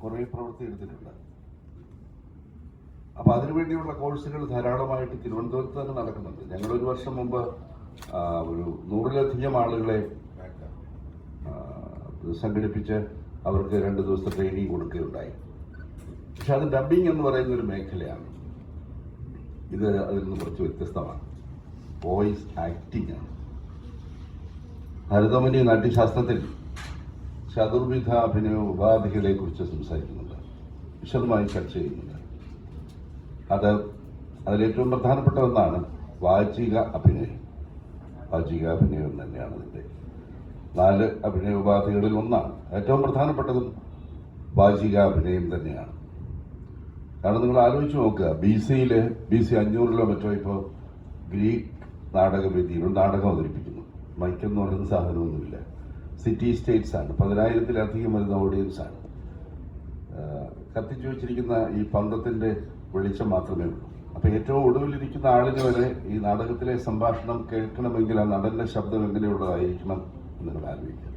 കുറേ പ്രവൃത്തി എടുത്തിട്ടുണ്ട്. അപ്പോൾ അതിനുവേണ്ടിയുള്ള കോഴ്സുകൾ ധാരാളമായിട്ട് തിരുവനന്തപുരത്ത് തന്നെ നടക്കുന്നുണ്ട്. ഞങ്ങളൊരു വർഷം മുമ്പ് ഒരു 100-ലധികം ആളുകളെ സംഘടിപ്പിച്ച് അവർക്ക് 2 ദിവസത്തെ ട്രെയിനിങ് കൊടുക്കുകയുണ്ടായി. പക്ഷെ അത് ഡബ്ബിംഗ് എന്ന് പറയുന്ന ഒരു മേഖലയാണ്. ഇത് അതിൽ നിന്ന് കുറച്ച് വ്യത്യസ്തമാണ്. വോയിസ് ആക്ടിംഗ് ആണ്. ഭരതമുനി നാട്യശാസ്ത്രത്തിൽ ചതുർവിധ അഭിനയ ഉപാധികളെ കുറിച്ച് സംസാരിക്കുന്നുണ്ട്, വിശദമായി ചർച്ച ചെയ്യുന്നുണ്ട്. അതിലേറ്റവും പ്രധാനപ്പെട്ട ഒന്നാണ് വാചിക അഭിനയം. വാചിക അഭിനയം തന്നെയാണ് ഇതിൻ്റെ 4 അഭിനയ ഉപാധികളിൽ ഒന്നാണ്. ഏറ്റവും പ്രധാനപ്പെട്ടതും വാചിക അഭിനയം തന്നെയാണ്. കാരണം നിങ്ങൾ ആലോചിച്ച് നോക്കുക, BC 500-ലോ മറ്റോ ഇപ്പോൾ ഗ്രീക്ക് നാടകവേദിയിൽ നാടകം അവതരിപ്പിക്കുന്നു. മൈക്കെന്ന് പറയുന്ന സാധനമൊന്നുമില്ല. സിറ്റി സ്റ്റേറ്റ്സ് ആണ്. 10,000-ലധികം വരുന്ന ഓഡിയൻസാണ്. കത്തിച്ചു വെച്ചിരിക്കുന്ന ഈ പന്തത്തിൻ്റെ വെളിച്ചം മാത്രമേ ഉള്ളൂ. അപ്പോൾ ഏറ്റവും ഒടുവിലിരിക്കുന്ന ആളിന് വരെ ഈ നാടകത്തിലെ സംഭാഷണം കേൾക്കണമെങ്കിൽ ആ നടന്റെ ശബ്ദം എങ്ങനെയുള്ളതായിരിക്കണം എന്ന് നിങ്ങൾ ആലോചിക്കുക.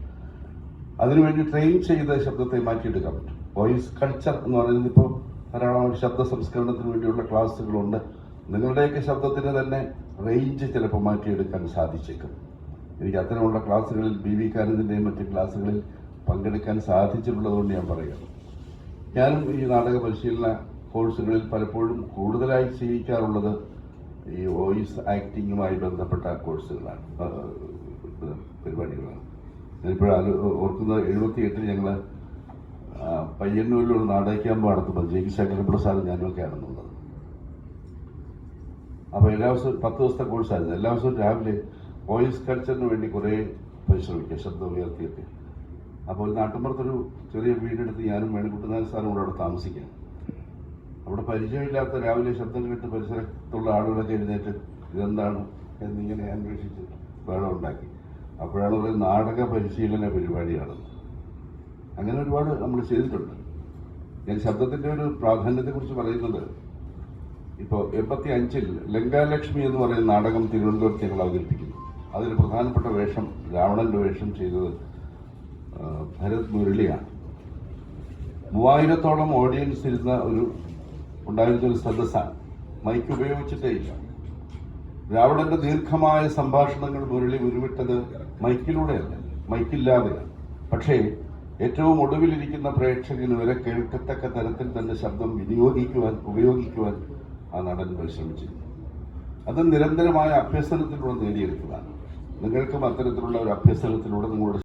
അതിനുവേണ്ടി ട്രെയിൻ ചെയ്ത ശബ്ദത്തെ മാറ്റിയെടുക്കാൻ പറ്റും. വോയിസ് കൾച്ചർ എന്ന് പറയുന്നത് ഇപ്പോൾ ധാരാളം ശബ്ദ സംസ്കരണത്തിന് വേണ്ടിയുള്ള ക്ലാസ്സുകളുണ്ട്. നിങ്ങളുടെയൊക്കെ ശബ്ദത്തിന് തന്നെ റേഞ്ച് ചിലപ്പോൾ മാറ്റിയെടുക്കാൻ സാധിച്ചേക്കും. എനിക്ക് അത്തരമുള്ള ക്ലാസ്സുകളിൽ BV കാനന്ദിൻ്റെയും മറ്റ് ക്ലാസ്സുകളിൽ പങ്കെടുക്കാൻ സാധിച്ചിട്ടുള്ളതുകൊണ്ട് ഞാൻ പറയാം. ഞാനും ഈ നാടക പരിശീലന കോഴ്സുകളിൽ പലപ്പോഴും കൂടുതലായി ചെയ്യിക്കാറുള്ളത് ഈ വോയിസ് ആക്ടിങ്ങുമായി ബന്ധപ്പെട്ട കോഴ്സുകളാണ്, പരിപാടികളാണ്. ഞാനിപ്പോഴും ഓർക്കുന്നത് 78-ൽ ഞങ്ങൾ പയ്യന്നൂരിലൊരു നാടക ക്യാമ്പ് നടത്തുമ്പോൾ JK ശങ്കരപ്രസാദ് ഞാനൊക്കെ ആണെന്നുള്ളത്. അപ്പോൾ എല്ലാ ദിവസവും 10 ദിവസത്തെ കോഴ്സായിരുന്നു. എല്ലാ ദിവസവും രാവിലെ വോയിസ് കൾച്ചറിന് വേണ്ടി കുറേ പരിശ്രമിക്കുക, ശബ്ദം ഉയർത്തിയൊക്കെ. അപ്പോൾ ഒരു നാട്ടിൻപുറത്തൊരു ചെറിയ വീടെടുത്ത് ഞാനും വേണുകുട്ടനാഥൻ സാറും കൂടെ അവിടെ താമസിക്കാം. അവിടെ പരിചയമില്ലാത്ത രാവിലെ ശബ്ദം കേട്ട് പരിസരത്തുള്ള ആളുകളൊക്കെ എഴുന്നേറ്റ് ഇതെന്താണ് എന്നിങ്ങനെ അന്വേഷിച്ച് ബഹളം ഉണ്ടാക്കി. അപ്പോഴാണ് ഒരു നാടക പരിശീലന പരിപാടിയാണെന്ന്. അങ്ങനെ ഒരുപാട് നമ്മൾ ചെയ്തിട്ടുണ്ട്. ഞാൻ ശബ്ദത്തിൻ്റെ ഒരു പ്രാധാന്യത്തെക്കുറിച്ച് പറയുന്നത്, ഇപ്പോൾ 85-ൽ ലങ്കാലക്ഷ്മി എന്ന് പറയുന്ന നാടകം തിരുവനന്തപുരത്ത് ഞങ്ങൾ അവതരിപ്പിക്കുന്നു. അതിൽ പ്രധാനപ്പെട്ട വേഷം, രാവണന്റെ വേഷം ചെയ്തത് ഭരത് മുരളിയാണ്. 3000-ഓളം ഓഡിയൻസ് ഉണ്ടായിരുന്നൊരു സദസ്സാണ്. മൈക്ക് ഉപയോഗിച്ചിട്ടേ ഇല്ല. രാവണന്റെ ദീർഘമായ സംഭാഷണങ്ങൾ മുരളി ഉരുവിട്ടത് മൈക്കിലൂടെയല്ല, മൈക്കില്ലാതെയാണ്. പക്ഷേ ഏറ്റവും ഒടുവിലിരിക്കുന്ന പ്രേക്ഷകന് വരെ കേൾക്കത്തക്ക തരത്തിൽ തന്റെ ശബ്ദം ഉപയോഗിക്കുവാൻ ആ നടൻ പരിശ്രമിച്ചിരുന്നു. അത് നിരന്തരമായ അഭ്യസനത്തിലൂടെ നേടിയെടുത്തതാണ്. നിങ്ങൾക്കും അത്തരത്തിലുള്ള ഒരു അഭ്യസനത്തിലൂടെ നിങ്ങളുടെ